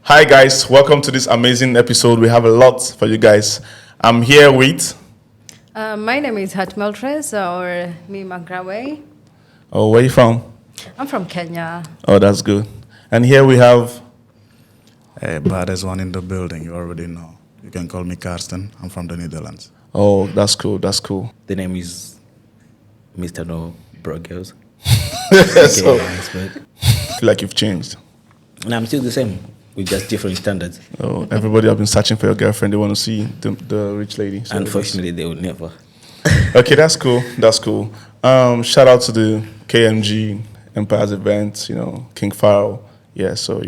Hi guys, welcome to this amazing episode. We have a lot for you guys. I'm here with. My name is Hat Meltres or Mima Grawe. Oh, where you from? I'm from Kenya. Oh, that's good. And here we have. Hey, baddest one in the building, you already know. You can call me Karsten. I'm from the Netherlands. Oh, that's cool. That's cool. The name is Mr. No Brogels. So, But I feel like you've changed. and I'm still the same with just different standards. Oh, everybody have been searching for your girlfriend. They want to see the rich lady. So Unfortunately, they will never. Okay, that's cool. That's cool. Shout out to the KMG Empire's event. King Pharaoh. Yeah. So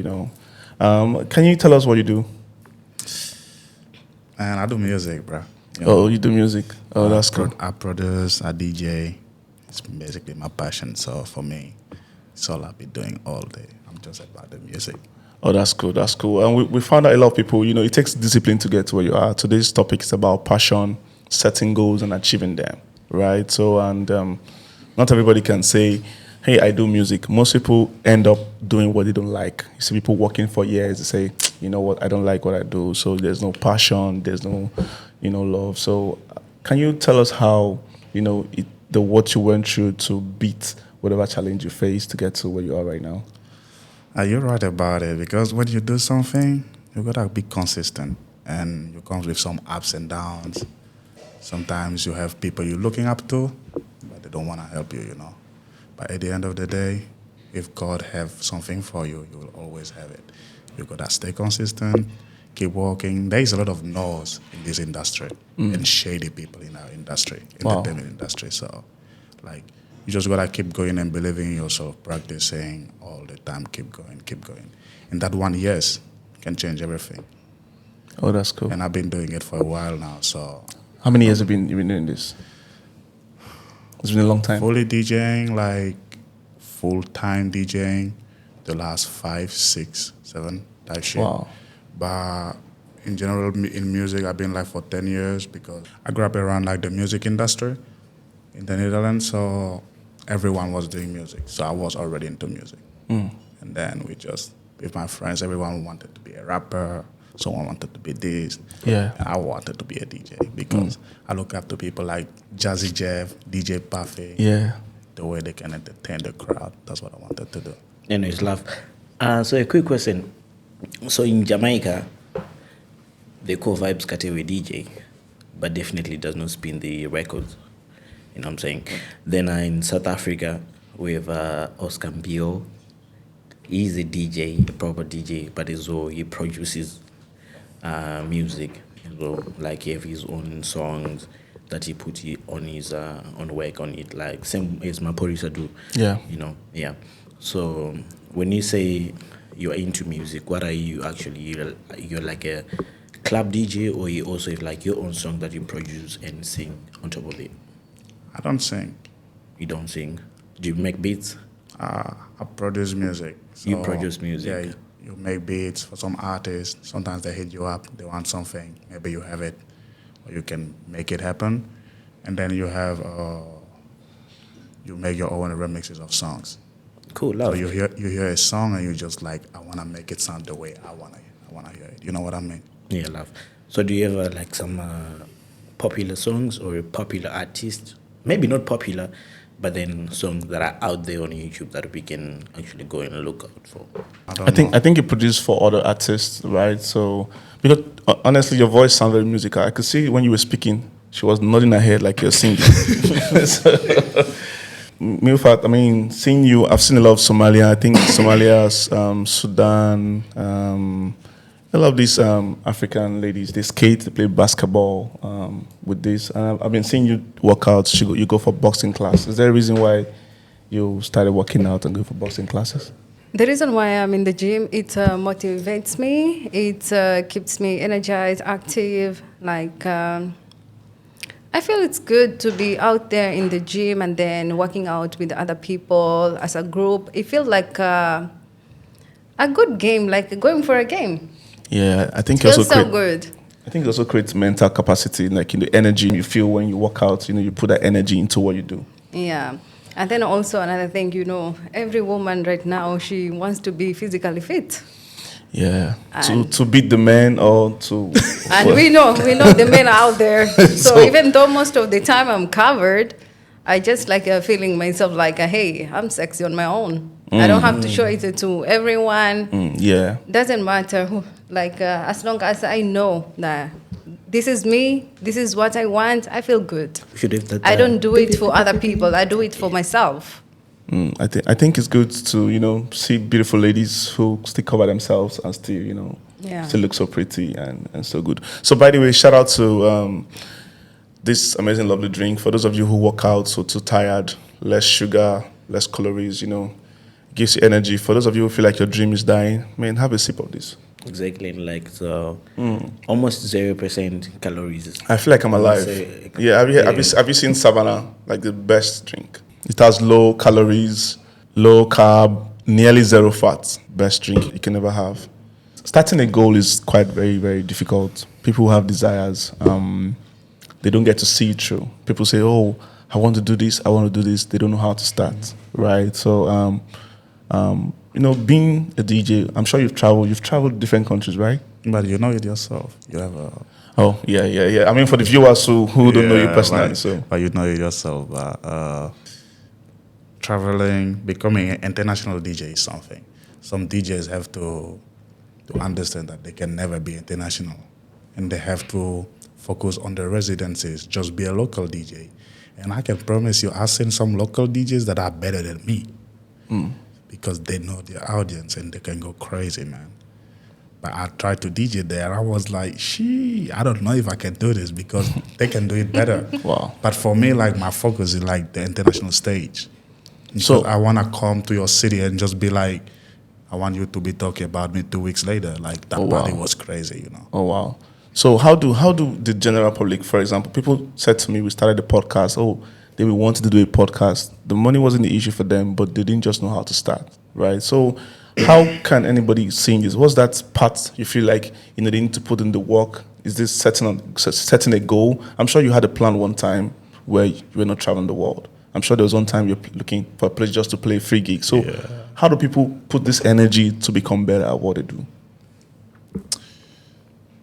can you tell us what you do? And I do music, bro. Oh, you do music. Oh, that's cool. I produce, I DJ. It's basically my passion. So for me, it's all I'll be doing all day. I'm just about the music. Oh, that's cool. That's cool. And we found out a lot of people, it takes discipline to get to where you are. Today's topic is about passion, setting goals, and achieving them, right? So, not everybody can say, hey, I do music. Most people end up doing what they don't like. You see people working for years, they say, you know what, I don't like what I do. So there's no passion, there's no, love. So can you tell us how, what you went through to beat whatever challenge you faced to get to where you are right now? You're right about it because when you do something, you gotta be consistent, and you come with some ups and downs. Sometimes you have people you're looking up to, but they don't want to help you, But at the end of the day, if God have something for you, you will always have it. You gotta stay consistent, keep working. There is a lot of no's in this industry and shady people in our industry, entertainment industry. So, you just gotta keep going and believing in yourself, practicing all the time. Keep going, keep going. And that 1 year can change everything. Oh, that's cool. And I've been doing it for a while now. So, How many years have you been doing this? It's been a long time. fully DJing, full-time DJing, the last 5, 6, 7, that shit. Wow. But in general, in music, I've been for 10 years because I grew up around the music industry in the Netherlands. So everyone was doing music. So I was already into music. And then with my friends, everyone wanted to be a rapper. Someone wanted to be this. Yeah. And I wanted to be a DJ because I look up to people like Jazzy Jeff, DJ Puffy. Yeah. The way they can entertain the crowd. That's what I wanted to do. Anyways, love. So a quick question. So in Jamaica, they call Vibes Katewe DJ, but definitely does not spin the records. You know what I'm saying? Then in South Africa, we have Oscar Mbio. He's a DJ, a proper DJ, but as well he produces music as well. He have his own songs that he put on his on work on it, same as my producer do. Yeah. Yeah. So when you say you're into music, what are you actually? You're like a club DJ, or you also have your own song that you produce and sing on top of it? I don't sing. You don't sing. Do you make beats? I produce music. You So, produce music. Yeah, you make beats for some artists. Sometimes they hit you up. They want something. Maybe you have it, or you can make it happen. And then you have you make your own remixes of songs. Cool, So love. you hear a song and you just I wanna make it sound the way I wanna hear it. You know what I mean? Yeah, love. So do you ever some popular songs or popular artists? Maybe not popular, but then songs that are out there on YouTube that we can actually go and look out for. I think you produce for other artists, right? So because honestly, your voice sounds very musical. I could see when you were speaking, she was nodding her head like you're singing. In fact, seeing you, I've seen a lot of Somalia. I think Somalia, Sudan, a lot of these African ladies, they skate, they play basketball with this. And I've been seeing you work out. You go for boxing class. Is there a reason why you started working out and go for boxing classes? The reason why I'm in the gym, it motivates me. It keeps me energized, active. I feel it's good to be out there in the gym and then working out with other people as a group. It feels like a good game, like going for a game. Yeah, I think It feels so good. I think it also creates mental capacity, the energy you feel when you work out. You put that energy into what you do. Yeah. And then also another thing, every woman right now, she wants to be physically fit. Yeah. And- To beat the men or to. And we know the men are out there. So, So- even though most of the time I'm covered, I just like feeling myself like, hey, I'm sexy on my own. I don't have to show it to everyone. Yeah. Doesn't matter who, like as long as I know that this is me, this is what I want, I feel good. We should have that. I don't do it for other people. I do it for myself. I think it's good to see beautiful ladies who still cover themselves and still Yeah. still look so pretty and so good. So by the way, shout out to this amazing lovely drink for those of you who work out so too tired, less sugar, less calories, gives you energy. For those of you who feel like your dream is dying, man, have a sip of this. Exactly, like so almost 0% calories. I feel like I'm alive. Say- Yeah, have you seen Savannah? Like the best drink. It has low calories, low carb, nearly zero fat. Best drink you can ever have. Starting a goal is quite very, very difficult. People who have desires, they don't get to see it through. People say, "Oh, I want to do this. I want to do this." They don't know how to start, right? So, being a DJ, I'm sure you've traveled. You've traveled to different countries, right? But you know it yourself. You have a Oh, yeah. I mean, for the viewers who don't know you personally, so but you know it yourself. Traveling, becoming an international DJ is something. Some DJs have to understand that they can never be international, and they have to focus on their residencies. Just be a local DJ, and I can promise you, I've seen some local DJs that are better than me because they know their audience and they can go crazy, man. But I tried to DJ there. I was like, I don't know if I can do this because they can do it better. Wow. But for me, like, my focus is like the international stage. So- So I want to come to your city and just be like, I want you to be talking about me 2 weeks later. Like, that Oh, party wow. was crazy. Oh wow! So how do the general public, for example, people said to me, we started the podcast. Oh, they wanted to do a podcast. The money wasn't the issue for them, but they didn't just know how to start, right? So how can anybody seeing this? What's that part you feel like they need to put in the work? Is this setting a goal? I'm sure you had a plan one time where you were not traveling the world. I'm sure there was one time you're looking for a place just to play free gig. So how do people put this energy to become better at what they do?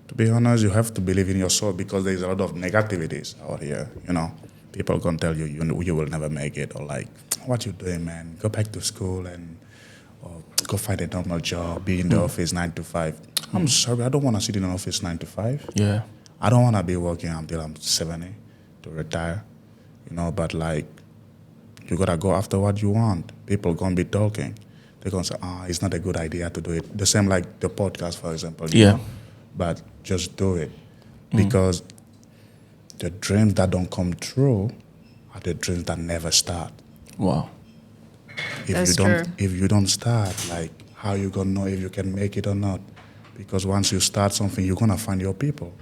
To be honest, you have to believe in yourself because there's a lot of negativities out here. People can tell you you will never make it, or like, what you doing, man? Go back to school or go find a normal job. Be in the office 9 to 5. I'm sorry, I don't want to sit in an office 9 to 5. Yeah. I don't want to be working until I'm 70 to retire. But like, you gotta go after what you want. People gonna be talking. They're gonna say, it's not a good idea to do it. The same like the podcast, for example. you Yeah. know? But just do it. Because the dreams that don't come true are the dreams that never start. Wow. That's true. If you don't start, like, how you gonna know if you can make it or not? Because once you start something, you're gonna find your people.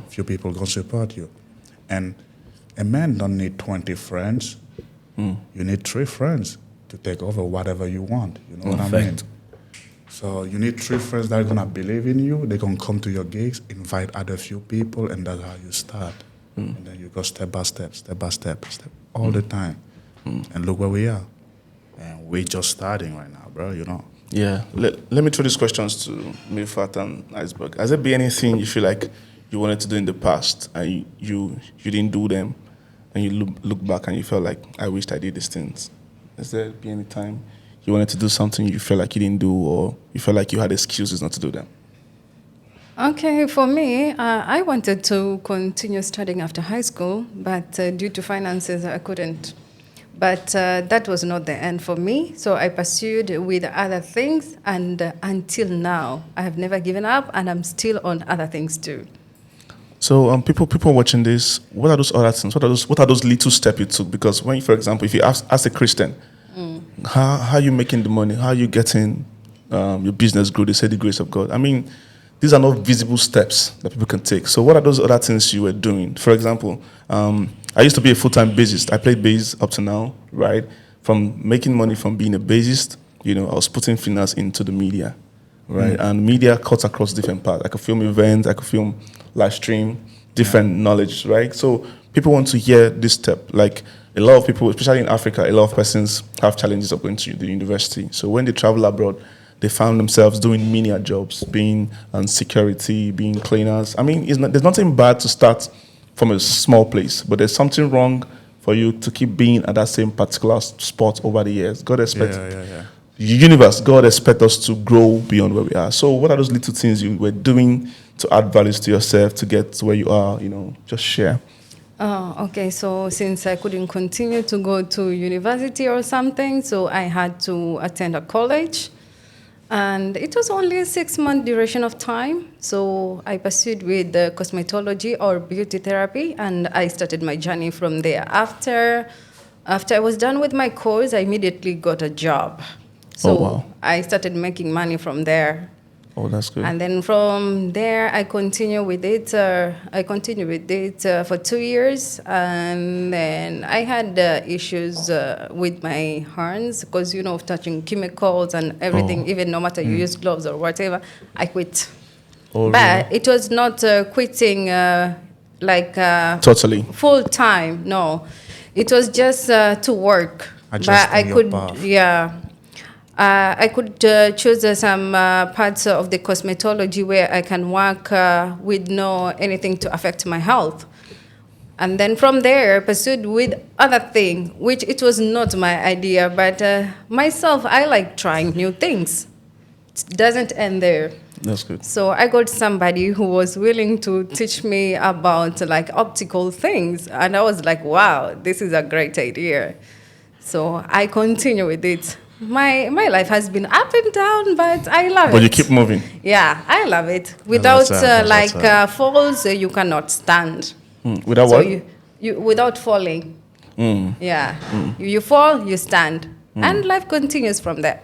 Few people gonna support you. And a man don't need 20 friends. You need 3 friends to take over whatever you want. You know what I mean? Fact. So you need 3 friends that are gonna believe in you. They're gonna come to your gigs, invite other few people, and that's how you start. And then you go step by step, all the time. And look where we are. And we're just starting right now, bro. Yeah. Let me throw these questions to Milfat and Iceberg. Has there been anything you feel like you wanted to do in the past and you didn't do them, and you look back and you felt like, I wished I did these things? Has there been any time you wanted to do something you felt like you didn't do, or you felt like you had excuses not to do them? Okay, for me, I wanted to continue studying after high school, but due to finances, I couldn't. But that was not the end for me, so I pursued with other things, and until now, I have never given up, and I'm still on other things too. So people watching this, what are those other things? What are those little steps you took? Because when, for example, if you ask a Christian, how are you making the money? How are you getting your business grow? They say the grace of God. I mean, these are not visible steps that people can take. So what are those other things you were doing? For example, I used to be a full-time bassist. I played bass up to now, right? From making money from being a bassist, I was putting finance into the media, right? And media cuts across different parts. I could film events, I could film live stream, different knowledge, right? So people want to hear this step. Like a lot of people, especially in Africa, a lot of persons have challenges of going to the university. So when they travel abroad, they found themselves doing menial jobs, being on security, being cleaners. I mean, there's nothing bad to start from a small place, but there's something wrong for you to keep being at that same particular spot over the years. God expects universe, God expects us to grow beyond where we are. So what are those little things you were doing to add values to yourself to get to where you are? Just share. Oh, okay. So since I couldn't continue to go to university or something, so I had to attend a college. And it was only a 6-month duration of time. So I pursued with the cosmetology or beauty therapy, and I started my journey from there. After I was done with my course, I immediately got a job. So wow. I started making money from there. Oh, that's good. And then from there, I continued with it. For 2 years, and then I had issues with my hands because of touching chemicals and everything. Even no matter you use gloves or whatever, I quit. Oh, But it was not quitting totally. full time. No, it was just to work. Adjusting But I your could, path. yeah. I could choose some parts of the cosmetology where I can work with no anything to affect my health. And then from there, I pursued with other thing, which it was not my idea, but myself, I like trying new things. It doesn't end there. That's good. So I got somebody who was willing to teach me about like optical things. And I was like, wow, this is a great idea. So I continue with it. My life has been up and down, but I love it. But you keep moving. Yeah, I love it. Without That's what's up. falls, you cannot stand. Without So what? you without falling. Yeah, you fall, you stand, and life continues from there.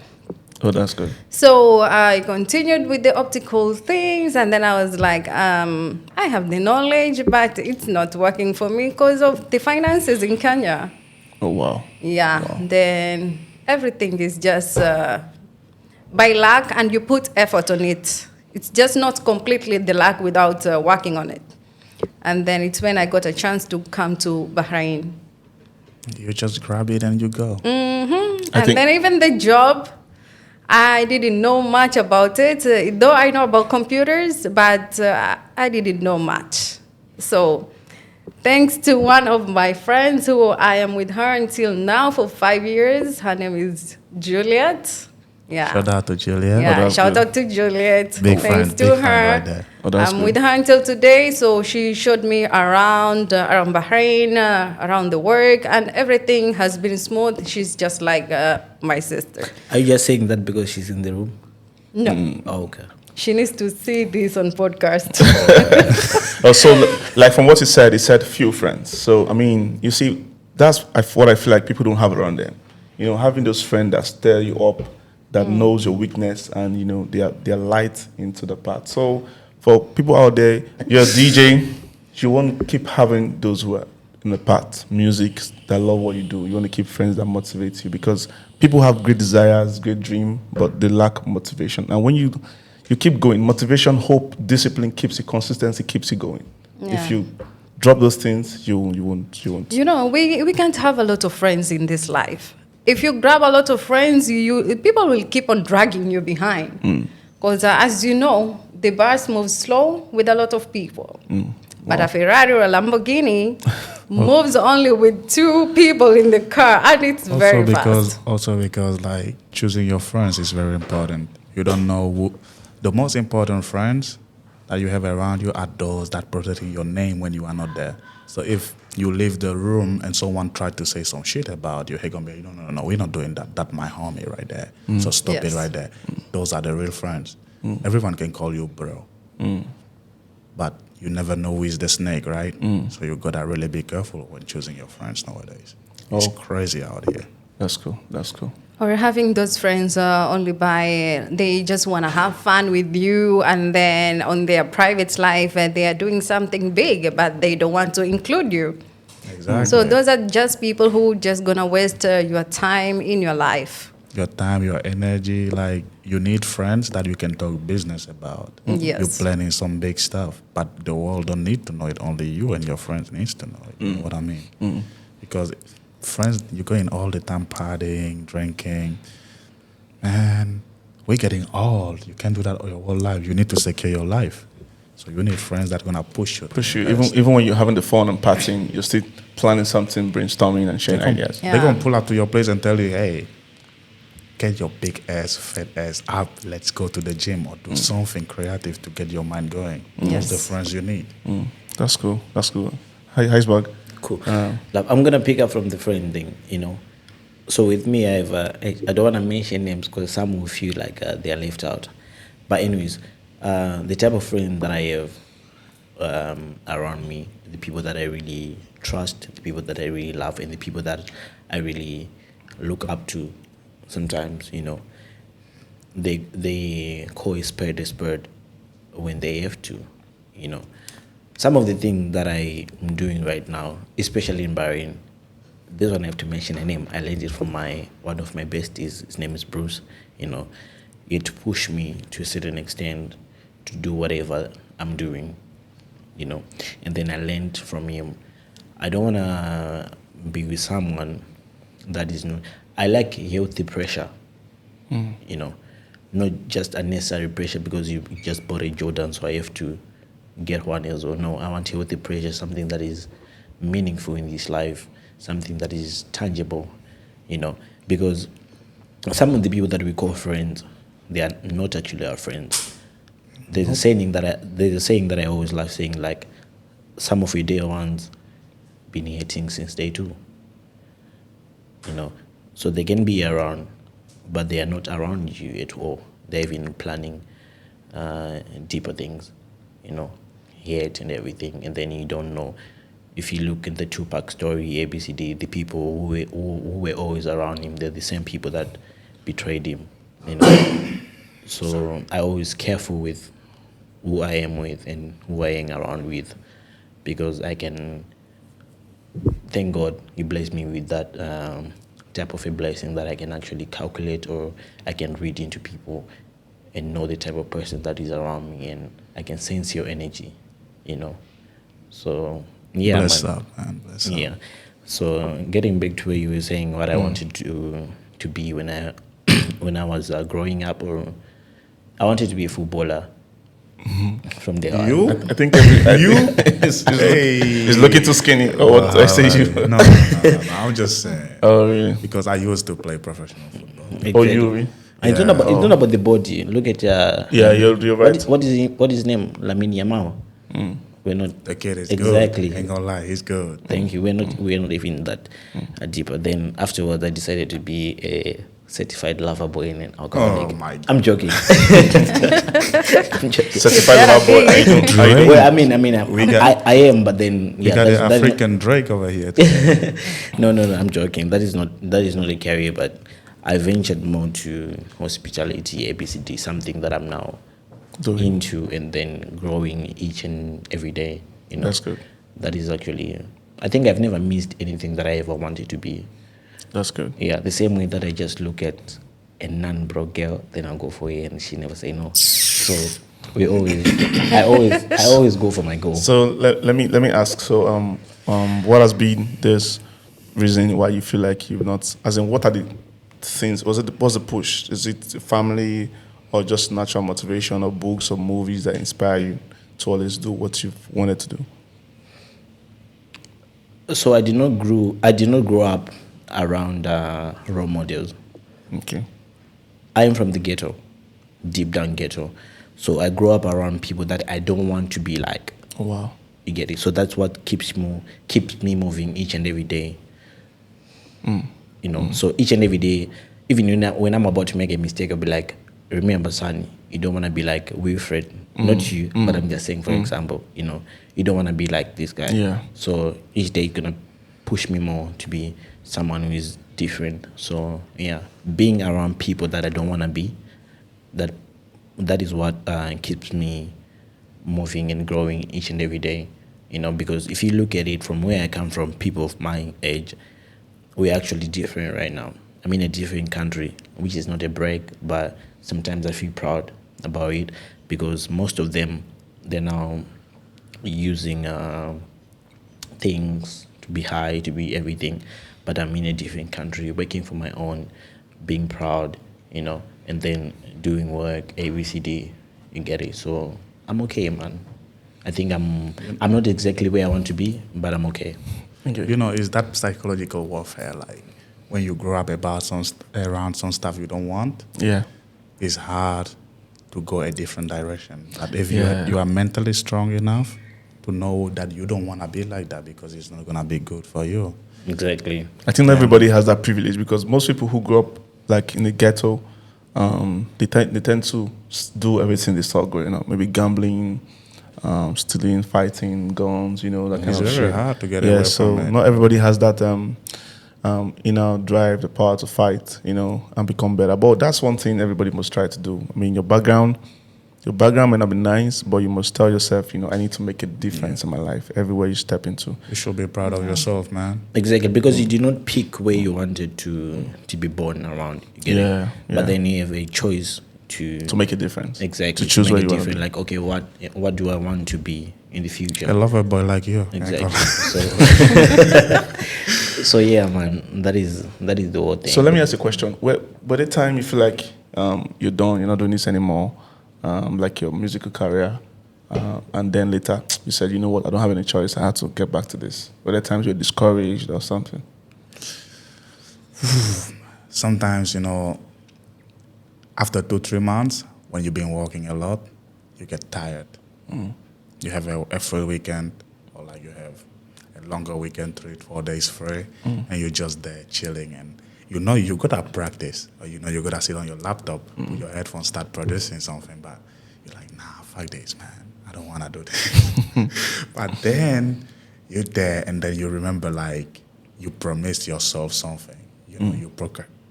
Oh, that's good. So I continued with the optical things, and then I was like, I have the knowledge, but it's not working for me because of the finances in Kenya. Oh, wow. Yeah, Wow. then everything is just by luck, and you put effort on it. It's just not completely the luck without working on it. And then it's when I got a chance to come to Bahrain. You just grab it and you go. And think- then even the job, I didn't know much about it, though I know about computers, but I didn't know much. So thanks to one of my friends who I am with her until now for 5 years. Her name is Juliet. Yeah. Shout out to Julia. Yeah, that's shout good. out to Juliet. Big Thanks fan, to big fan her. right there. Oh, that's I'm good. with her until today, so she showed me around Bahrain, around the work, and everything has been smooth. She's just like my sister. Are you just saying that because she's in the room? No, Oh, okay. she needs to see this on podcast. So, like from what he said few friends. So, I mean, you see, that's what I feel like people don't have around them. Having those friends that stir you up, that knows your weakness, and they're light into the path. So, for people out there, you're a DJ, you want to keep having those who are in the path, music, that love what you do. You want to keep friends that motivate you, because people have great desires, great dream, but they lack motivation. And when you keep going, motivation, hope, discipline keeps you, consistency keeps you going. Yeah. If you drop those things, you won't. We can't have a lot of friends in this life. If you grab a lot of friends, people will keep on dragging you behind. Because as you know, the bus moves slow with a lot of people. But a Ferrari or a Lamborghini moves only with 2 people in the car, and it's very fast. Also because like choosing your friends is very important. You don't know who the most important friends that you have around you are those that protecting your name when you are not there. So if you leave the room and someone tried to say some shit about you, hey, gonna be, no, we're not doing that. That's my homie right there. So stop it Yes. right there. Those are the real friends. Everyone can call you bro. But you never know who is the snake, right? So you gotta really be careful when choosing your friends nowadays. It's crazy out here. That's cool. That's cool. Or having those friends only they just want to have fun with you, and then on their private life, they are doing something big, but they don't want to include you. Exactly. So those are just people who just going to waste your time in your life. Your time, your energy, like you need friends that you can talk business about. Yes. You're planning some big stuff, but the world don't need to know it. Only you and your friends needs to know it. You know what I mean? Because friends, you're going all the time partying, drinking, and we're getting old. You can't do that all your whole life. You need to secure your life. So you need friends that are gonna push you. to Push you. invest. Even when you're having the fun and partying, you're still planning something, brainstorming and sharing ideas. Yeah. They're gonna pull up to your place and tell you, hey, get your big ass, fat ass up. Let's go to the gym or do something creative to get your mind going. Yes. That's the friends you need. That's cool. That's cool. Hi, Heisberg. Cool. Like, I'm gonna pick up from the friend thing, you know. So with me, I don't want to mention names because some will feel like they are left out. But anyways, the type of friend that I have around me, the people that I really trust, the people that I really love, and the people that I really look up to, sometimes, you know, they call a spade when they have to, you know. Some of the things that I am doing right now, especially in Bahrain, this one I have to mention a name. I learned it from one of my besties. His name is Bruce. You know, he had to push me to a certain extent to do whatever I'm doing. You know, and then I learned from him. I don't wanna be with someone that is not. I like healthy pressure. You know, not just unnecessary pressure because you just bought a Jordan, so I have to get one else. Or no, I want healthy pressure, something that is meaningful in this life, something that is tangible, you know, because some of the people that we call friends, they are not actually our friends. There's a saying that I always love saying, like, some of your dear ones been hating since day two, you know, so they can be around, but they are not around you at all. They've been planning deeper things, you know, hate and everything, and then you don't know. If you look at the Tupac story, ABCD, the people who were always around him, they're the same people that betrayed him, you know. So I always careful with who I am with and who I hang around with, because I can, thank God, He blessed me with that type of a blessing that I can actually calculate, or I can read into people and know the type of person that is around me, and I can sense your energy, you know. So yeah, Bless man. up, man. Bless up. Yeah. So getting back to where you were saying what I wanted to be when I when I was growing up, or I wanted to be a footballer from the heart. You? I think every, You? he's looking too skinny. Or what I say you? No. I'm just saying. Oh, really? Because I used to play professional football. Oh, you? Really? And it's not about the body. Look at Yeah, you're right. what is his name? Lamine Yamal. We're not The kid is exactly. good. Ain't gonna lie, he's good. Thank you. We're not even that deeper. Then afterwards, I decided to be a certified lover boy and an alcoholic. Oh my God. I'm joking. I'm joking. Certified lover boy. I don't. Well, I mean, got- I am, but then We got that's- an that's African Drake over here. no, I'm joking. That is not a career, but I ventured more to hospitality, ABCD, something that I'm now Doing. into, and then growing each and every day. You know, That's good. That is actually, I think I've never missed anything that I ever wanted to be. That's good. Yeah, the same way that I just look at a non-broke girl, then I'll go for her, and she never say no. So I always go for my goal. So let me ask. So what has been this reason why you feel like you've not? As in, what are the things? What's the push? Is it family, or just natural motivation, or books or movies that inspire you to always do what you've wanted to do? So I did not grow up around role models. Okay. I am from the ghetto, deep down ghetto. So I grew up around people that I don't want to be like. Oh, wow. You get it? So that's what keeps me moving each and every day. You know, so each and every day, even when I'm about to make a mistake, I'll be like, remember, son, you don't want to be like Wilfred. Not you, but I'm just saying, for example, you know, you don't want to be like this guy. Yeah. So each day, you're going to push me more to be someone who is different. So, yeah, being around people that I don't want to be, that is what keeps me moving and growing each and every day. You know, because if you look at it from where I come from, people of my age, we're actually different right now. I'm in a different country, which is not a brag, but sometimes I feel proud about it, because most of them, they're now using things to be high, to be everything, but I'm in a different country, working for my own, being proud, you know, and then doing work, ABCD, you get it. So I'm okay, man. I think I'm not exactly where I want to be, but I'm okay. Okay. You know, is that psychological warfare? Like when you grow up around some stuff you don't want, Yeah. it's hard to go a different direction. But if Yeah. you are mentally strong enough to know that you don't want to be like that because it's not gonna be good for you. Exactly. I think not everybody has that privilege because most people who grow up like in the ghetto, they tend to do everything they saw growing up. Maybe gambling, stealing, fighting, guns, that kind It's of very shit. hard to get Yeah, away so from it. not everybody has that inner drive, the power to fight, and become better. But that's one thing everybody must try to do. I mean, your background may not be nice, but you must tell yourself, I need to make a difference in my life everywhere you step into. You should be proud of yourself, man. Exactly, because you did not pick where you wanted to be born around. You get Yeah, it? yeah. But then you have a choice to To make a difference. exactly To choose make where it you want to different. be. Like, okay, what do I want to be in the future? I love a boy like you. Exactly. So yeah, man, that is the whole thing. So let me ask you a question. By the time you feel like you're done, you're not doing this anymore, like your musical career, and then later you said, you know what, I don't have any choice, I had to get back to this. By the times you're discouraged or something. Sometimes, after 2-3 months, when you've been working a lot, you get tired. You have a full weekend, or like you have a longer weekend, 3-4 days free, and you're just there chilling, and you gotta practice, or you gotta sit on your laptop with your headphones, start producing something, but you're like, nah, fuck this, man, I don't wanna do this. But then you're there, and then you remember, like, you promised yourself something. You're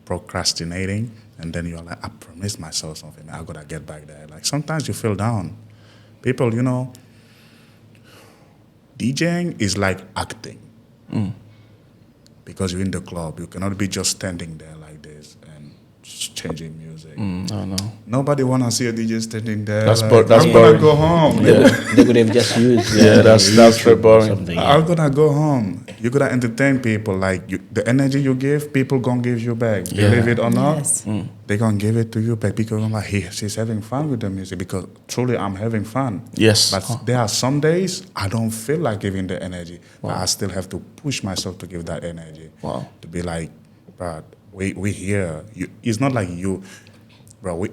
procrastinating, and then you're like, I promised myself something, I gotta get back there. Like, sometimes you feel down. People, DJing is like acting. Because you're in the club, you cannot be just standing there like this and just changing music. No. Nobody wanna see a DJ standing there. That's like, bo- that's I'm gonna boring. go home. They could have just used that's YouTube very or boring. something. I'm gonna go home. You gotta entertain people. Like the energy you give, people gonna give you back. Believe it or not, Yes. they gonna give it to you back because I'm like, she's having fun with the music. Because truly, I'm having fun. Yes. But there are some days I don't feel like giving the energy, but I still have to push myself to give that energy. Wow. To be like, bro, we here. It's not like you, bro.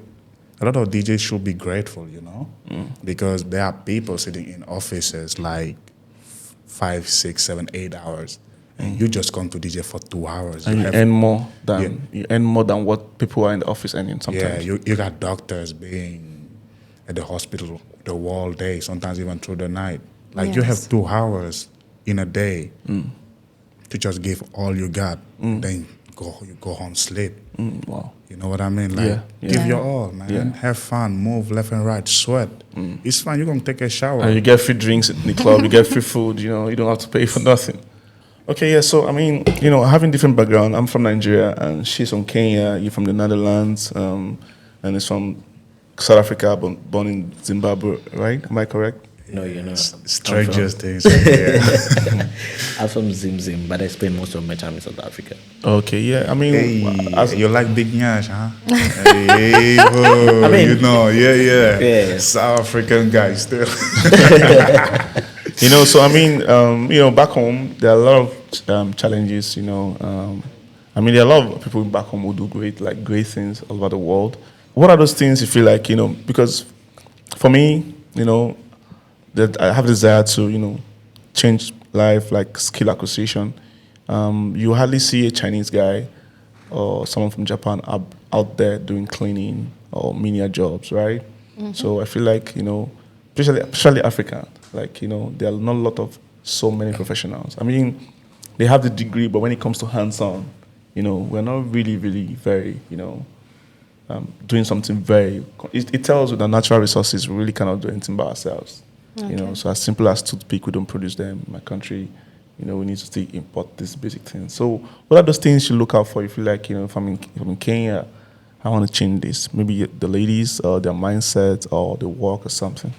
A lot of DJs should be grateful, because there are people sitting in offices like 5, 6, 7, 8 hours, and you just come to DJ for 2 hours. And you have- earn more than what people are in the office earning yeah, sometimes. you got doctors being at the hospital the whole day, sometimes even through the night. Like you have Yes. 2 hours in a day to just give all you got, then you go home sleep. Wow. You know what I mean? Like, Yeah. give Yeah. your all, man. Yeah. Have fun, move left and right, sweat. It's fine. You're gonna take a shower. And you get free drinks in the club, you get free food, you don't have to pay for nothing. Okay, yeah, so I mean, having different background, I'm from Nigeria and she's from Kenya, you're from the Netherlands, and it's from South Africa, born in Zimbabwe, right? Am I correct? No, you're not. Strangest things. Yeah. I'm from Zim, but I spend most of my time in South Africa. Okay, yeah, I mean, Hey, you like Big Nyash, huh? Hey, bro, I mean- yeah. South African guy still. so I mean, back home, there are a lot of challenges, I mean, there are a lot of people back home who do great things all over the world. What are those things you feel like, because for me, that I have a desire to, change life, like skill acquisition. You hardly see a Chinese guy or someone from Japan out there doing cleaning or menial jobs, right? So I feel like, especially Africa, like, there are not a lot of so many professionals. I mean, they have the degree, but when it comes to hands-on, we're not really, really very, doing something very. It tells you that natural resources, we really cannot do anything by ourselves. So as simple as toothpick, we don't produce them in my country. We need to still import these basic things. So what are those things you look out for? You feel like, if I'm in Kenya, I want to change this. Maybe the ladies or their mindset or the work or something.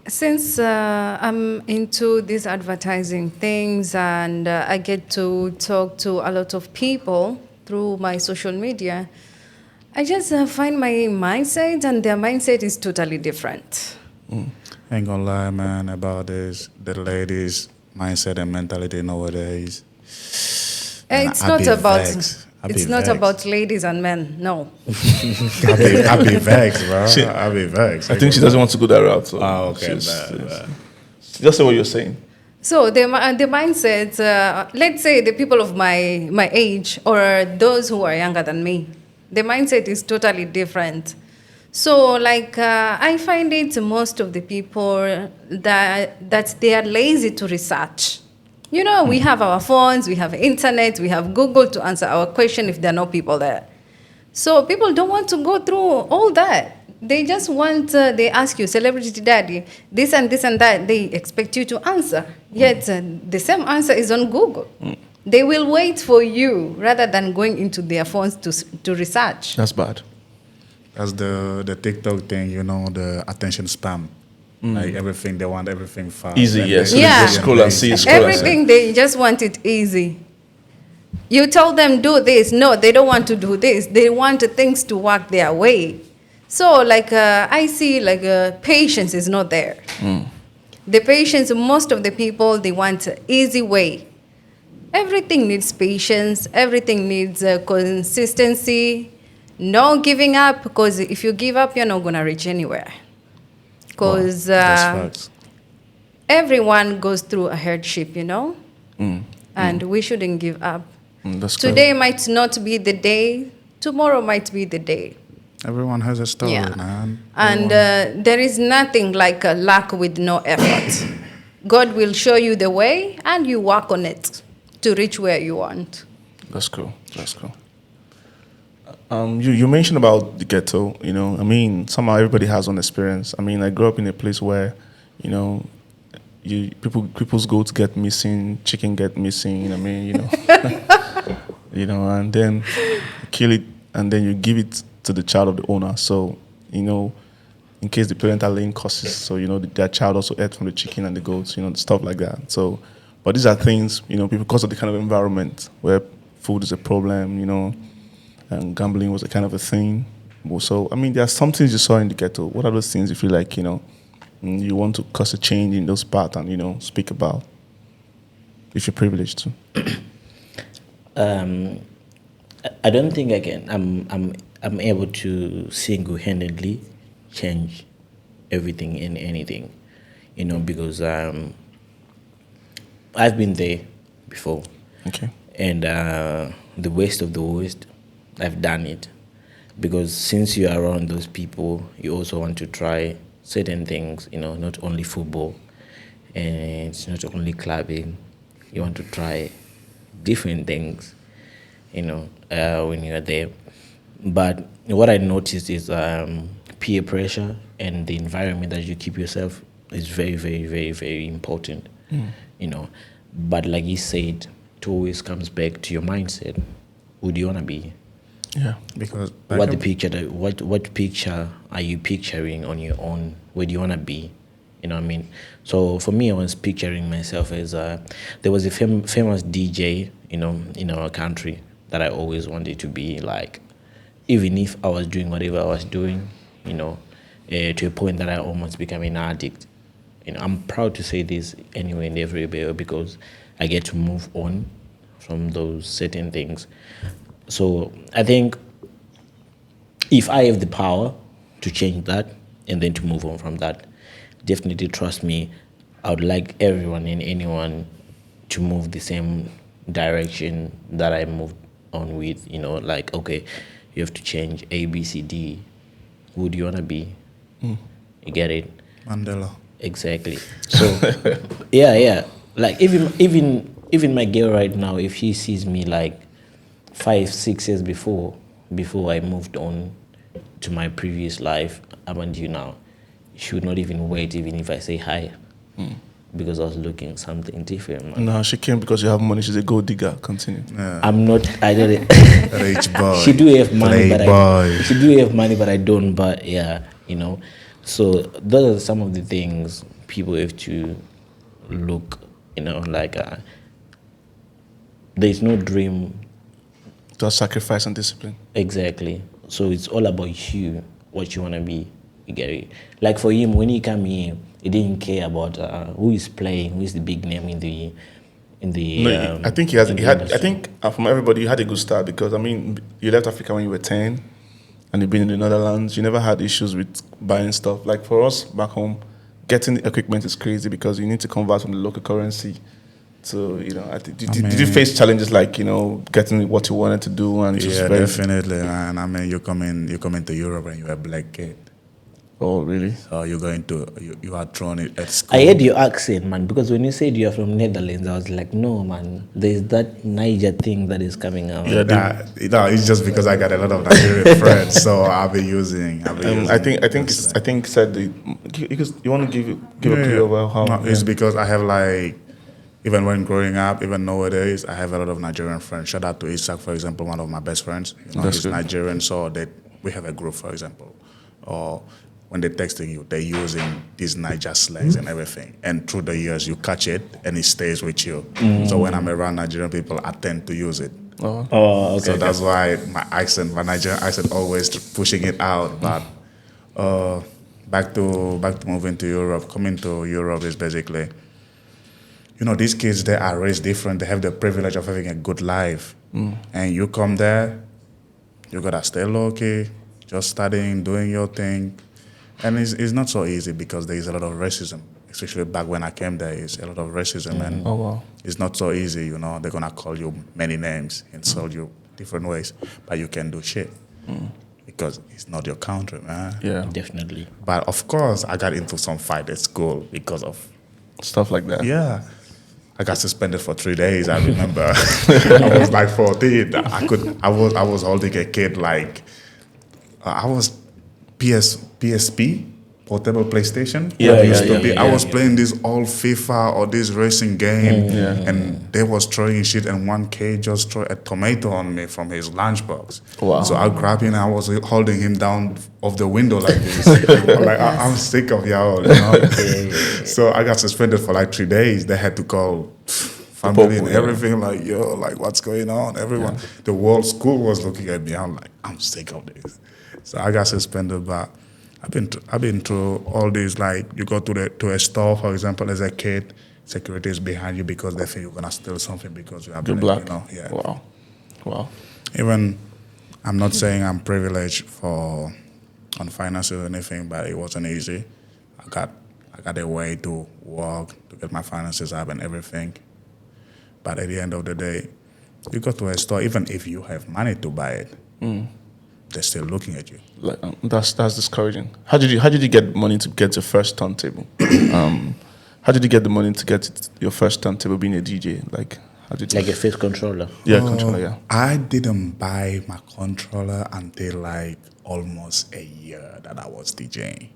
Since I'm into these advertising things and I get to talk to a lot of people, through my social media, I just find my mindset, and their mindset is totally different. Ain't gonna lie, man, about this, the ladies' mindset and mentality nowadays. Man, It's I not be about vexed. I be it's not vexed. about ladies and men. No. I be vexed, bro. I be vexed. I think she doesn't want to go that route. So Oh, okay, she's- bad. Just say what you're saying. So the mindset, let's say the people of my age or those who are younger than me, the mindset is totally different. So like I find it most of the people that they are lazy to research. You know, we have our phones, we have internet, we have Google to answer our question if there are no people there. So people don't want to go through all that. They just want, they ask you, celebrity daddy, this and this and that. They expect you to answer. Yet the same answer is on Google. They will wait for you rather than going into their phones to research. That's bad. That's the TikTok thing, you know, the attention spam. Like everything, they want everything fast. Easy, And yes. they- So Yeah. they just scroll and see, scroll and see. Everything, they just want it easy. You tell them do this. No, they don't want to do this. They want things to work their way. So like I see like patience is not there. The patience, most of the people, they want easy way. Everything needs patience. Everything needs consistency. No giving up, because if you give up, you're not gonna reach anywhere. Because That's facts. everyone goes through a hardship, you know, and we shouldn't give up. That's Today might not be the day. Tomorrow might be the day. Everyone has a story, Yeah. man. And there is nothing like a luck with no effort. God will show you the way, and you work on it to reach where you want. That's cool. That's cool. You mentioned about the ghetto. You know, I mean, somehow everybody has one experience. I mean, I grew up in a place where, you know, people's goats get missing, chicken get missing. I mean, you know, you know, and then you kill it, and then you give it to the child of the owner. So, you know, in case the parent are laying costs, so you know their child also ate from the chicken and the goats, you know, stuff like that. So, but these are things, you know, because of the kind of environment where food is a problem, you know, and gambling was a kind of a thing. So, I mean, there are some things you saw in the ghetto. What are those things you feel like, you know, you want to cause a change in those parts and, you know, speak about, if you're privileged to? I don't think I can. I'm able to single-handedly change everything and anything, you know, because I've been there before. Okay. And the worst of the worst, I've done it. Because since you're around those people, you also want to try certain things, you know, not only football, and it's not only clubbing. You want to try different things, you know, when you're there. But what I noticed is peer pressure and the environment that you keep yourself is very, very, very, very important, you know. But like you said, it always comes back to your mindset. Who do you want to be? Yeah. Because What picture are you picturing on your own? Where do you want to be? You know what I mean? So for me, I was picturing myself as there was a famous DJ, you know, in our country that I always wanted to be like. Even if I was doing whatever I was doing, you know, to a point that I almost became an addict. You know, I'm proud to say this anyway and everywhere because I get to move on from those certain things. So I think if I have the power to change that and then to move on from that, definitely trust me, I would like everyone and anyone to move the same direction that I moved on with, you know, like, okay, you have to change A, B, C, D. Who do you want to be? You get it? Mandela. Exactly. So, yeah. Like even my girl right now, if she sees me like 5-6 years before I moved on to my previous life, I'm on you now, she would not even wait even if I say hi. Because I was looking something different, man. No, she came because you have money. She's a gold digger. Continue. I'm not. I don't. Rich boy. She do have money, Playboy. she do have money, but I don't. But yeah, you know. So those are some of the things people have to look. You know, like there's no dream Just sacrifice and discipline. Exactly. So it's all about you, what you want to be. You get it? Like for him, when he came here, he didn't care about who is playing, who is the big name in the No, I think I think from everybody, you had a good start because, I mean, you left Africa when you were 10 and you've been in the Netherlands. You never had issues with buying stuff. Like for us back home, getting equipment is crazy because you need to convert from the local currency. So, did you face challenges like, getting what you wanted to do? And definitely. And I mean, you come into Europe and you're a black kid. Oh, really? So you are thrown at school. I heard your accent, man, because when you said you're from Netherlands, I was like, no, man, there's that Niger thing that is coming out. Yeah, it's just because I got a lot of Nigerian friends, so I'll be using. I think said because you want to give a clue about how. No, it's because I have like, even when growing up, even nowadays, I have a lot of Nigerian friends. Shout out to Isaac, for example, one of my best friends. He's Nigerian, so that we have a group, for example, or when they're texting you, they're using these Niger slangs and everything. And through the years, you catch it and it stays with you. So when I'm around Nigerian people, I tend to use it. Oh, okay. So that's why my Nigerian accent, always pushing it out. But back to moving to Europe, coming to Europe is basically, these kids, they are raised different. They have the privilege of having a good life. And you come there, you gotta stay low-key, just studying, doing your thing. And it's not so easy because there is a lot of racism, especially back when I came there. It's a lot of racism, and it's not so easy. They're gonna call you many names, insult you different ways, but you can do shit because it's not your country, man. Yeah, definitely. But of course, I got into some fight at school because of stuff like that. Yeah, I got suspended for 3 days. I remember I was like 14. I was holding a kid like I was. PSP, portable PlayStation. I was playing this old FIFA or this racing game, and they was throwing shit, and one kid just threw a tomato on me from his lunchbox. Wow. So I grabbed him and I was holding him down off the window like this. I'm sick of y'all, So I got suspended for like 3 days. They had to call family and everything, like, yo, like, what's going on? Everyone, the whole school was looking at me. I'm like, I'm sick of this. So I got suspended, but I've been through all these. Like, you go to a store, for example, as a kid, security is behind you because they think you're gonna steal something because you're black. Wow. Even I'm not saying I'm privileged on finances or anything, but it wasn't easy. I got a way to work to get my finances up and everything. But at the end of the day, you go to a store, even if you have money to buy it. They're still looking at you. Like, that's discouraging. How did you get money to get your first turntable? How did you get the money to get your first turntable being a DJ? Like, how did you? Like a face controller. Yeah, controller. Yeah. I didn't buy my controller until like almost a year that I was DJing.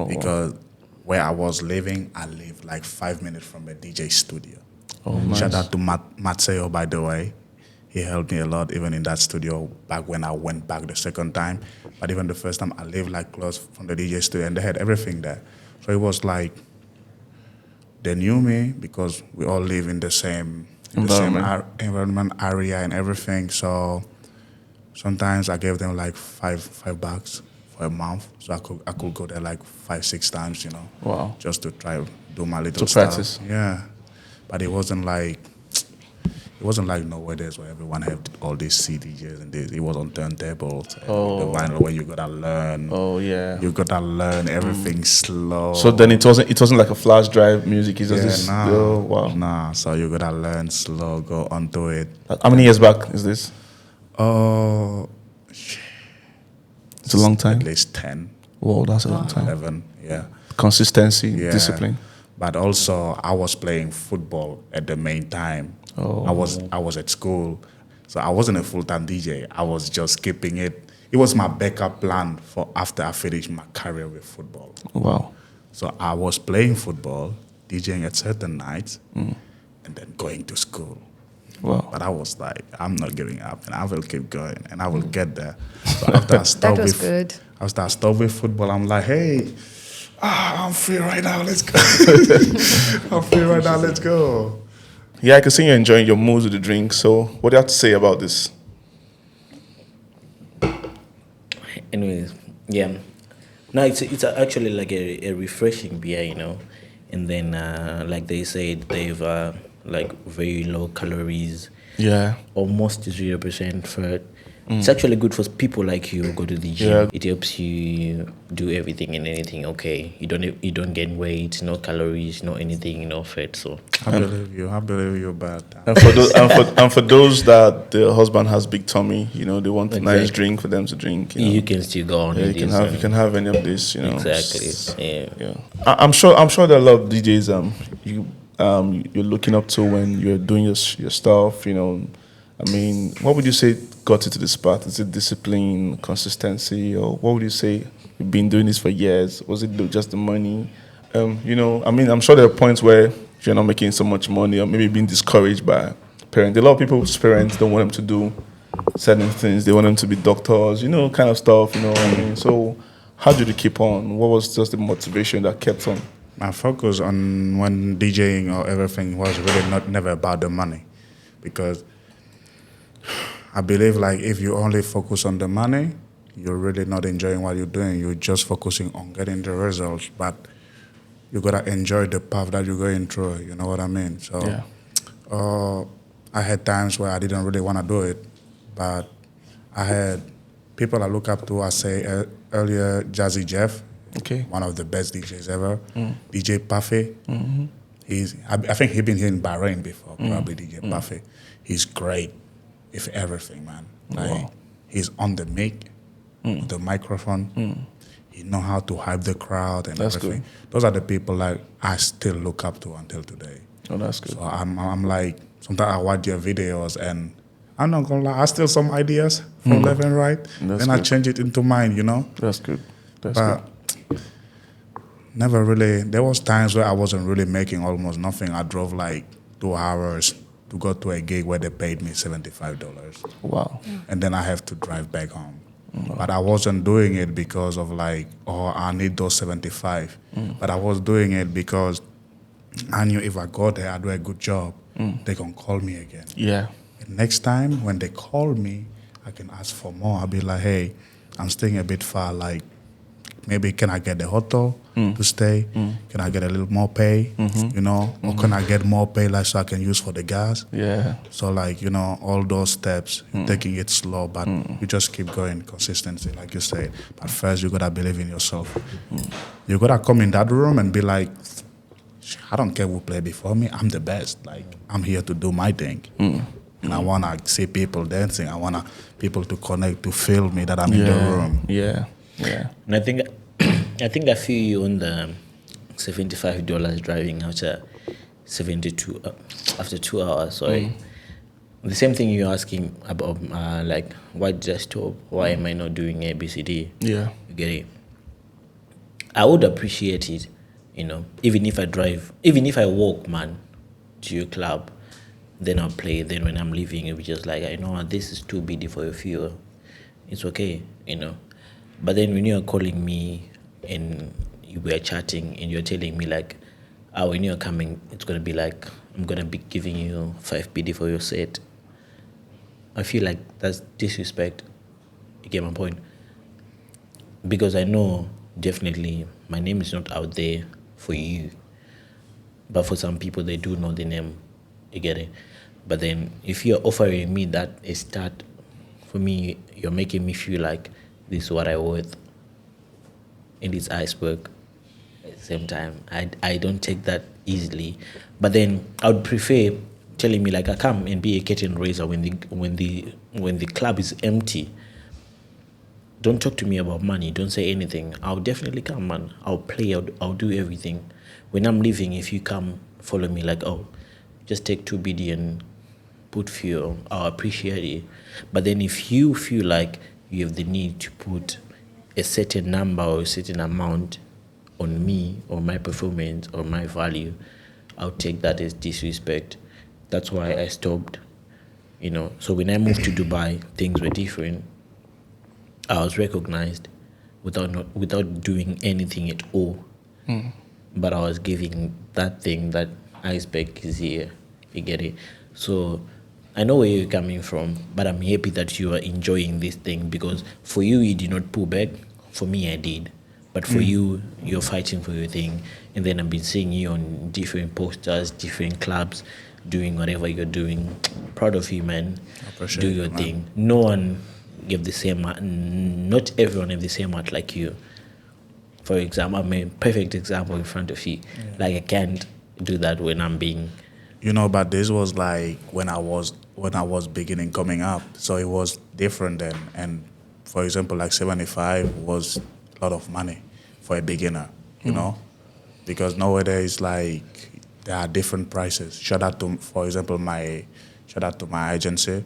Because where I was living, I lived like 5 minutes from a DJ studio. Nice. Shout out to Matseo, by the way. He helped me a lot, even in that studio back when I went back the second time. But even the first time, I lived like close from the DJ studio, and they had everything there. So it was like they knew me because we all live in the same environment area and everything. So sometimes I gave them like $5 for a month, so I could go there like 5-6 times, Wow. just to try do my little stuff. Practice. Yeah, but it wasn't like nowadays where everyone had all these CDJs and this. It was on turntables. The vinyl where you gotta learn. Oh yeah. You gotta learn everything slow. So then it wasn't like a flash drive music. It's just wow. Nah. So you gotta learn slow, go onto it. How many years back is this? It's a long time. At least 10. Whoa, that's a long time. 11. Yeah. Consistency, discipline. But also, I was playing football at the main time. I was at school, so I wasn't a full-time DJ. I was just keeping it. It was my backup plan for after I finished my career with football. Wow. So I was playing football, DJing at certain nights, and then going to school. Wow. But I was like, I'm not giving up, and I will keep going, and I will get there. So after I stopped after I stopped with football, I'm like, hey, I'm free right now. Let's go. I'm free right now. Let's go. Yeah, I can see you enjoying your mood with the drink. So, what do you have to say about this? Anyways, yeah. No, it's actually like a refreshing beer, you know. And then, like they said, they've like very low calories, Yeah. almost 0% fat. It's actually good for people like you who go to the gym. Yeah. It helps you do everything and anything. Okay, you don't gain weight, no calories, no anything, no fat. So I believe you, but And for those and for those that the husband has big tummy, you know, they want a nice Exactly. drink for them to drink. You know. you can still go on. Yeah, with you this can have any of this, you know. exactly. Yeah. Yeah, I'm sure there are a lot of DJs you're looking up to when you're doing your stuff. You know, I mean, what would you say got you to this path? Is it discipline, consistency, or what would you say you've been doing this for years? Was it just the money? You know, I mean, I'm sure there are points where you're not making so much money, or maybe being discouraged by parents. A lot of people's parents don't want them to do certain things. They want them to be doctors, you know, kind of stuff. You know what I mean? So, how did you keep on? What was just the motivation that kept on? my focus on when DJing or everything was really never about the money, because I believe like if you only focus on the money, you're really not enjoying what you're doing. You're just focusing on getting the results, but you gotta enjoy the path that you're going through. You know what I mean? So, Yeah. I had times where I didn't really want to do it, but I had people I look up to. I say earlier, Jazzy Jeff, Okay. one of the best DJs ever. DJ Puffy, I think he's been here in Bahrain before, probably DJ Puffy. He's great with everything, man. Like, Wow. he's on the mic, with the microphone. He know how to hype the crowd and That's everything. good. Those are the people like I still look up to until today. Oh, that's good. So I'm like, sometimes I watch their videos and I'm not gonna lie, I steal some ideas from left and right, That's then I good. change it into mine, you know. That's good. That's But never really. There was times where I wasn't really making almost nothing. I drove like 2 hours to go to a gig where they paid me $75, good. Wow. and then I have to drive back home. But I wasn't doing it because of like, oh, I need those 75. But I was doing it because I knew if I go there, I do a good job, they gonna call me again. Yeah. And next time when they call me, I can ask for more. I'll be like, hey, I'm staying a bit far. Like, maybe can I get the hotel to stay? Can I get a little more pay? You know, or can I get more pay like so I can use for the gas? Yeah. So like, you know, all those steps, taking it slow, but you just keep going, consistency, like you said. But first, you gotta believe in yourself. You gotta come in that room and be like, I don't care who play before me. I'm the best. Like, I'm here to do my thing. And I wanna see people dancing. I wanna people to connect, to feel me that I'm in the room. Yeah. Yeah. And I think I feel you on the $75 driving after 72 after 2 hours. Sorry, the same thing you're asking about, like why did I stop? Why am I not doing ABCD? Yeah. You get it? I would appreciate it, you know, even if I walk, man, to your club, then I'll play. Then when I'm leaving, it'll be just like, you know what, this is too busy for your fuel. It's okay, you know. But then when you're calling me and we're chatting and you're telling me like, when you're coming, it's gonna be like, I'm gonna be giving you 5 PD for your set. I feel like that's disrespect. You get my point? Because I know definitely my name is not out there for you, but for some people they do know the name. You get it? But then if you're offering me that a start, for me, you're making me feel like this is what I worth. And it's iceberg. At the same time, I don't take that easily. But then I would prefer telling me like, I come and be a curtain raiser when the club is empty. Don't talk to me about money. Don't say anything. I'll definitely come, man. I'll play. I'll do everything. When I'm leaving, if you come, follow me like, oh, just take 2 BD and put fuel. I'll appreciate it. But then if you feel like you have the need to put a certain number or a certain amount on me or my performance or my value, I'll take that as disrespect. That's why I stopped, you know. So when I moved to Dubai, things were different. I was recognized without doing anything at all. But I was giving that thing that iceberg is here. You get it? So I know where you're coming from, but I'm happy that you are enjoying this thing because for you did not pull back. For me, I did. But for you, you're fighting for your thing. And then I've been seeing you on different posters, different clubs, doing whatever you're doing. Proud of you, man. Appreciate Do it, your man. thing. No one gave the same heart. Not everyone have the same heart like you. For example, I'm a perfect example in front of you. Like I can't do that when I'm being. You know, but this was like when I was beginning coming up, so it was different then. And for example, like 75 was a lot of money for a beginner, you know, because nowadays like there are different prices. Shout out to my agency.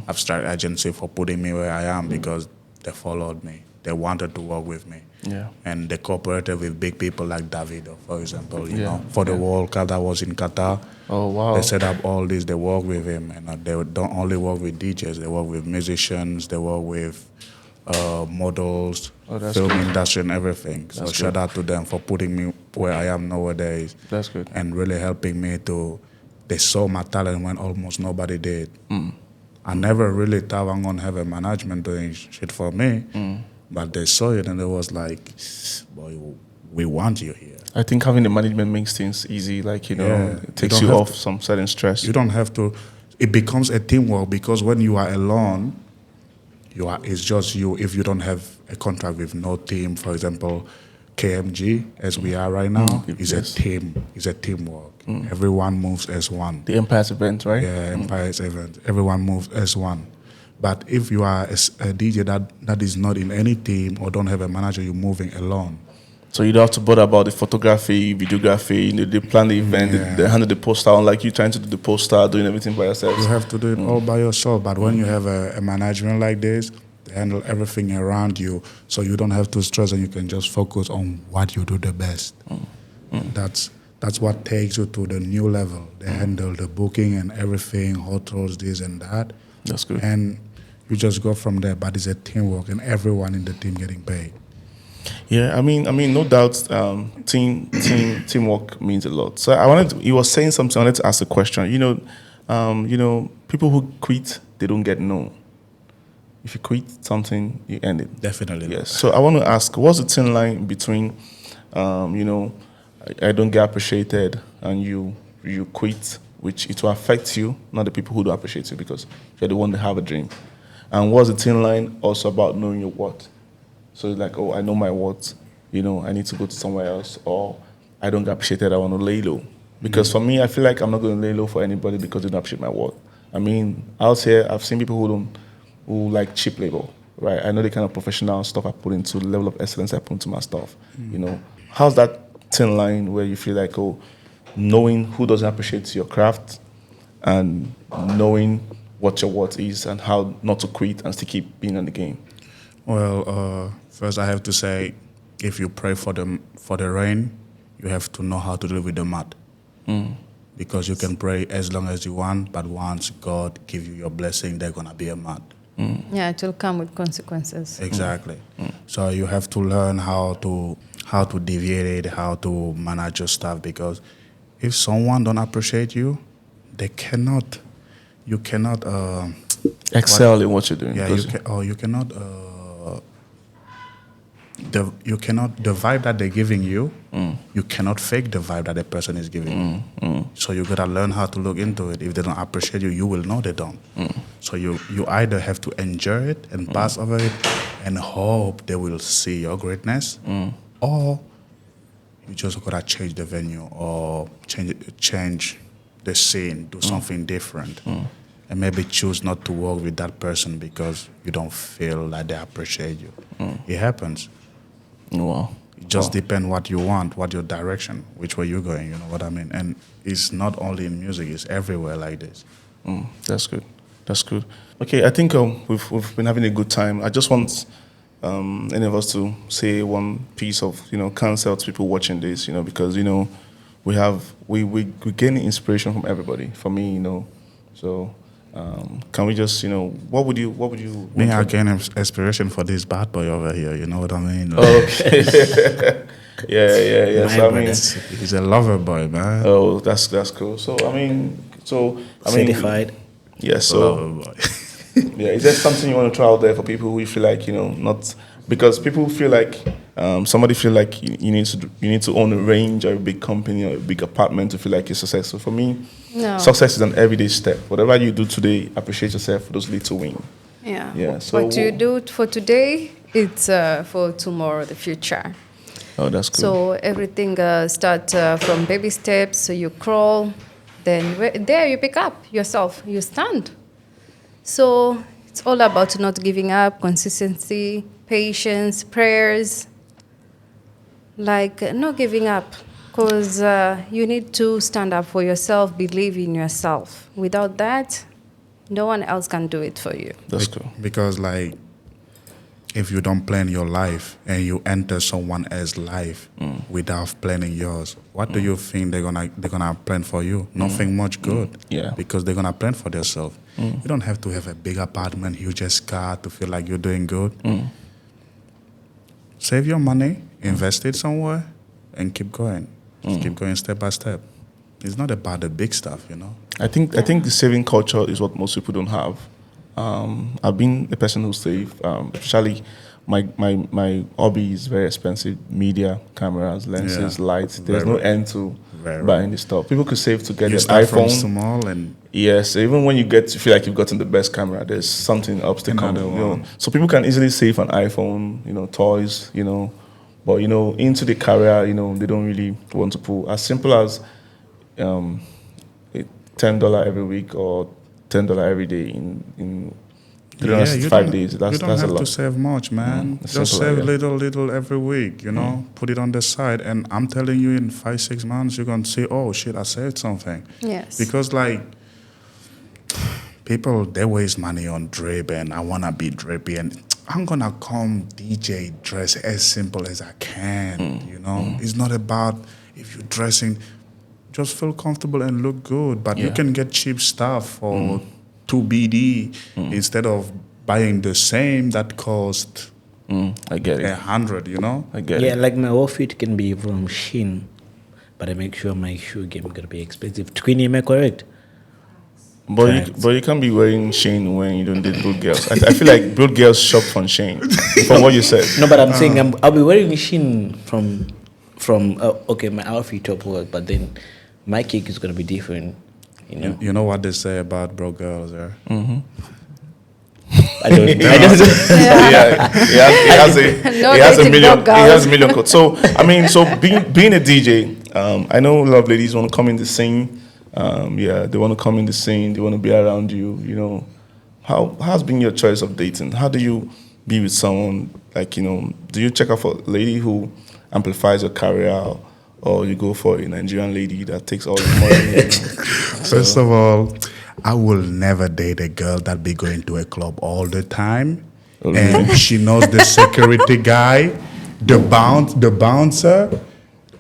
I've started agency for putting me where I am because they followed me. They wanted to work with me. Yeah. And they cooperated with big people like Davido, for example, you Yeah, know, for the World Cup that was in Qatar. Oh, wow. They set up all this, they work with him, and they don't only work with DJs, they work with musicians, they work with models, Oh, that's film good. industry and everything. So That's shout good. out to them for putting me where I am nowadays. That's good. And really helping me to, they saw my talent when almost nobody did. I never really thought I'm gonna have a management doing shit for me, but they saw it and it was like, boy, we want you here. I think having the management makes things easy, like, you know, Yeah, it you takes don't you have off to- some certain stress. You don't have to. It becomes a teamwork because when you are alone, it's just you. If you don't have a contract with no team, for example, KMG, as we are right now, is yes. a team. It's a teamwork. Everyone moves as one. The Empire's event, right? Yeah, Empire's event. Everyone moves as one. But if you are a DJ that is not in any team or don't have a manager, you're moving alone. So you don't have to bother about the photography, videography, you know, they plan the event, they handle the poster, unlike you trying to do the poster, doing everything by yourself. You have to do it all by yourself. But when you have a management like this, they handle everything around you, so you don't have to stress and you can just focus on what you do the best. That's what takes you to the new level. They handle the booking and everything, hotels, this and that. That's good. And you just go from there. But it's a teamwork, and everyone in the team getting paid. Yeah, I mean, no doubt, teamwork means a lot. So you were saying something. I wanted to ask a question. You know, people who quit, they don't get no. If you quit something, you end it. Definitely. Yes. So I want to ask, what's the thin line between, you know, I don't get appreciated, and you quit, which it will affect you, not the people who don't appreciate you, because you're the one that have a dream. And what's the thin line also about knowing your worth? So it's like, oh, I know my worth, you know, I need to go to somewhere else, or I don't get appreciated, I want to lay low. Because for me, I feel like I'm not going to lay low for anybody because they don't appreciate my worth. I mean, out here, I've seen people who like cheap labor, right? I know the kind of professional stuff I put into, the level of excellence I put into my stuff, you know. How's that thin line where you feel like, oh, knowing who doesn't appreciate your craft and knowing what your worth is and how not to quit and still keep being in the game? Well, first I have to say, if you pray for the rain, you have to know how to live with the mud. Because you can pray as long as you want, but once God give you your blessing, there's gonna be a mud. Yeah, it will come with consequences. Exactly. So you have to learn how to deviate it, how to manage your stuff. Because if someone don't appreciate you, you cannot Excel in what you're doing. Yeah, you cannot. The vibe that they're giving you, you cannot fake the vibe that the person is giving you. So you gotta learn how to look into it. If they don't appreciate you, you will know they don't. So you either have to enjoy it and pass over it, and hope they will see your greatness, or you just gotta change the venue or change the scene, do something different. And maybe choose not to work with that person because you don't feel like they appreciate you. It happens. Wow. It just depends what you want, what your direction, which way you're going, you know what I mean? And it's not only in music, it's everywhere like this. That's good. That's good. Okay, I think we've been having a good time. I just want any of us to say one piece of, you know, counsel to people watching this, you know, because, you know, we gain inspiration from everybody. For me, you know, so can we just, you know, what would you Me, I want to- gain inspiration for this bad boy over here, you know what I mean? Oh, okay. yeah. So I mean, He's a lover boy, man. oh, that's cool. So I mean, Certified. Yeah, so yeah, is there something you want to try out there for people who you feel like, not because people feel like somebody feel like you need to own a range or a big company or a big apartment to feel like you're successful. For me, No. success is an everyday step. Whatever you do today, appreciate yourself for those little wins. Yeah. Yeah, so what you do for today, it's for tomorrow, the future. Oh, that's cool. So everything start from baby steps. So you crawl, then there you pick up yourself. You stand. So it's all about not giving up, consistency, patience, prayers. Like not giving up, because you need to stand up for yourself, believe in yourself. Without that, no one else can do it for you. That's cool. Because like, if you don't plan your life and you enter someone else's life without planning yours, what do you think they're gonna plan for you? Nothing much good. Yeah. Because they're gonna plan for themselves. You don't have to have a big apartment, huge car to feel like you're doing good. Save your money, invest it somewhere, and keep going. Just keep going step by step. It's not about the big stuff, I think the saving culture is what most people don't have. I've been a person who save, especially my hobby is very expensive: media, cameras, lenses, lights. There's no end to buying this stuff. People could save to get You an start from iPhone. small and Yes, even when you get to feel like you've gotten the best camera, there's something obstacle. Another one. So people can easily save an iPhone, toys, but into the career, they don't really want to pull as simple as $10 every week or $10 every day in 365 days. You That's don't a have lot. to save much, man. it's Just simple, save yeah. little every week, Put it on the side. And I'm telling you, in 5-6 months, you're going to say, oh, shit, I saved something. Yes. Because, like, people, they waste money on drip, and I want to be drippy. And I'm going to come DJ dress as simple as I can, It's not about if you're dressing, just feel comfortable and look good. But you Yeah. can get cheap stuff for 2 BD instead of buying the same that cost I get it. 100, I get Yeah, it. like my outfit can be from Shein, but I make sure my shoe game gonna be expensive. Queenie, am I correct? But you can't be wearing Shane when you don't date broad girls. I feel like broad girls shop from Shane. From what you said. No, but I'm saying I'll be wearing Shein from okay, my outfit top work, but then my cake is gonna be different. You know what they say about broke girls there? I don't. Yeah, No he has a dating million. broke He has girls. a million codes. So being a DJ, I know a lot of ladies want to come in the scene. They want to come in the scene. They want to be around you. How's been your choice of dating? How do you be with someone like Do you check out for a lady who amplifies your career, or you go for a Nigerian lady that takes all the money? First of all, I will never date a girl that be going to a club all the time, and she knows the security guy, the bouncer,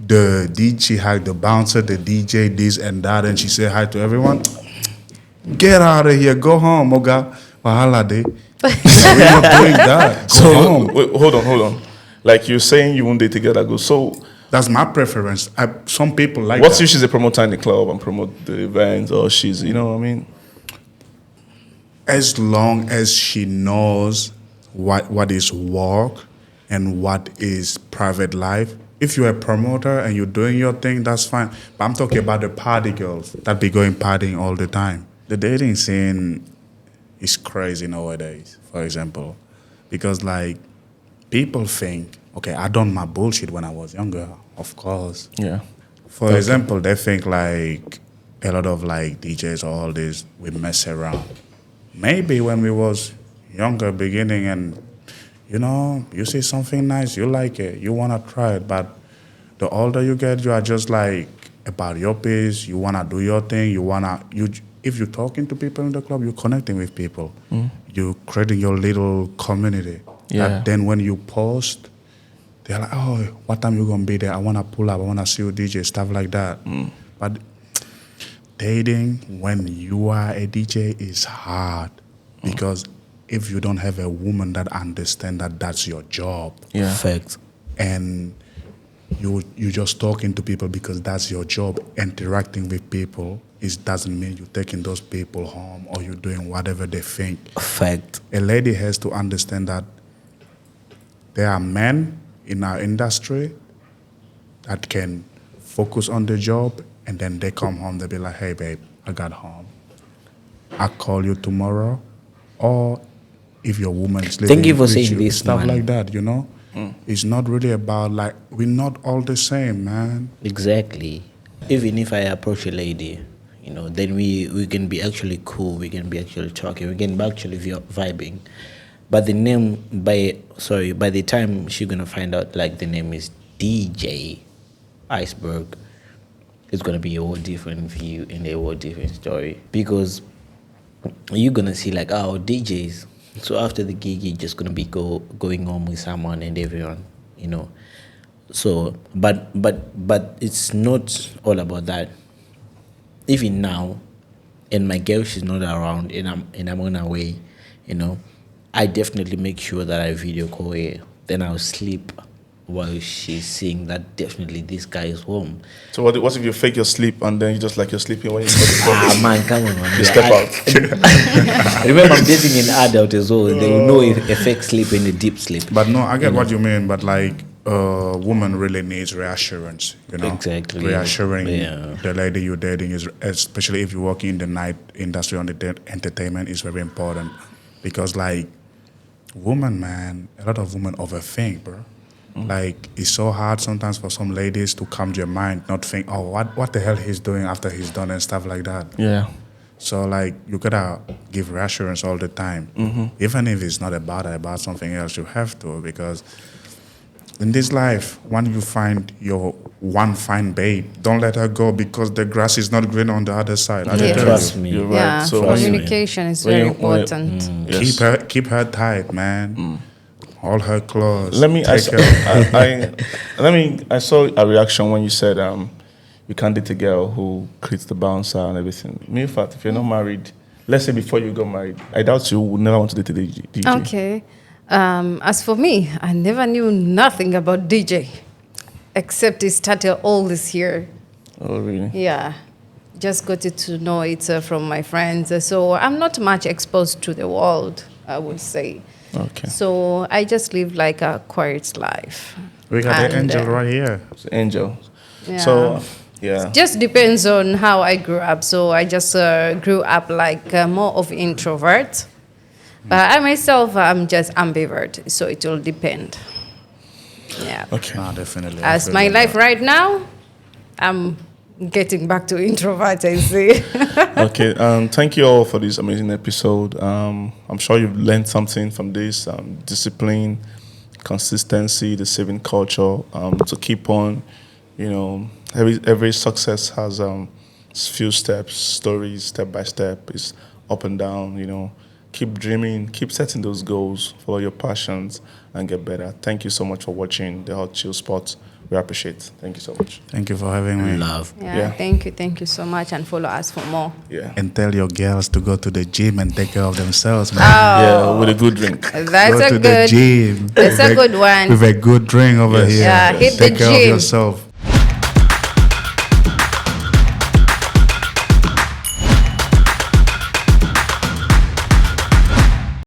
the DJ, hi, the bouncer, the DJ, this and that, and she say hi to everyone. Get out of here, go home, Oga. Wahala day. We're not doing that. Go home. Wait, hold on. Like you're saying, you won't date a girl that goes. So That's my preference. Some people like what's that. if she's a promoter in the club and promote the events, or she's, what I mean? As long as she knows what is work and what is private life. If you're a promoter and you're doing your thing, that's fine. But I'm talking about the party girls that be going partying all the time. The dating scene is crazy nowadays, for example. Because like people think, okay, I done my bullshit when I was younger, of course. Yeah. For example, they think like a lot of like DJs or all this, we mess around. Maybe when we was younger, beginning, and you see something nice, you like it, you wanna try it. But the older you get, you are just like about your pace. You wanna do your thing. If you're talking to people in the club, you're connecting with people. You're creating your little community. Yeah. That then when you post, they're like, oh, what time you gonna be there? I wanna pull up. I wanna see you DJ, stuff like that. But dating when you are a DJ is hard because if you don't have a woman that understands that that's your job, Yeah. Facts. and you just talking to people because that's your job, interacting with people it doesn't mean you're taking those people home or you're doing whatever they think. Fact. A lady has to understand that there are men in our industry that can focus on the job, and then they come home, they'll be like, hey, babe, I got home. I'll call you tomorrow. Or if your woman's living Thank you for with saying you, this, stuff man. like that, you know? It's not really about, like, we're not all the same, man. Exactly. Even if I approach a lady, you know, then we can be actually cool, we can be actually talking, we can be actually vibing. But the name, by the time she's gonna find out, like, the name is DJ Iceberg, it's gonna be a whole different view and a whole different story. Because you're gonna see, like, oh, DJs. So after the gig, you're just gonna be going home with someone and everyone, you know. So, but it's not all about that. Even now, and my girl, she's not around, and I'm on her way, you know, I definitely make sure that I video call her. Then I'll sleep while she's seeing that definitely this guy is home. So what if you fake your sleep and then you just like you're sleeping when you go to bed? Man, come on, man. You step out. Remember, I'm dating an adult as well. They will know a fake sleep and a deep sleep. But no, I get what you mean, but like, a woman really needs reassurance, you know? Exactly. Reassuring Yeah. the lady you're dating, is, especially if you're working in the night industry on the entertainment, is very important. Because, like, women, man, a lot of women overthink, bro. Like, it's so hard sometimes for some ladies to come to your mind, not think, oh, what the hell he's doing after he's done and stuff like that. Yeah. So, like, you gotta give reassurance all the time. Even if it's not about something else, you have to, because in this life, when you find your one fine babe, don't let her go because the grass is not green on the other side. I Yeah. tell Trust you. me. You're right. Yeah, So Trust me. communication is when very you- when- important. Yes. Keep her tight, man. All her clothes. Let me. I, Take her. I saw a reaction when you said you can't date a girl who creates the bouncer and everything. Me, in fact, if you're not married, let's say before you got married, I doubt you would never want to date a DJ. Okay. As for me, I never knew nothing about DJ, except it started all this year. Oh, really? Yeah, just got to know it from my friends. So I'm not much exposed to the world, I would say. Okay. So I just live like a quiet life. We got the And, angel right here. So Angel. Yeah. So, yeah. Just depends on how I grew up. So I just grew up like more of introvert. But I myself, I'm just ambivert. So it will depend. Yeah. Okay. No, definitely. I As feel my like life that. right now, I'm getting back to introvert, I see. Okay. Thank you all for this amazing episode. I'm sure you've learned something from this. Discipline, consistency, the saving culture. To keep on, you know, every success has few steps, stories, step by step. It's up and down. You know, keep dreaming, keep setting those goals, follow your passions, and get better. Thank you so much for watching the Hot Chill Spot. We appreciate it. Thank you so much. Thank you for having me. Love. Yeah. Thank you so much, and follow us for more. Yeah. And tell your girls to go to the gym and take care of themselves, man. Yeah, with a good drink. That's Go a to the good. gym. That's a good one. With a good drink over Yes. here. Yeah, hit Take the care of gym. yourself.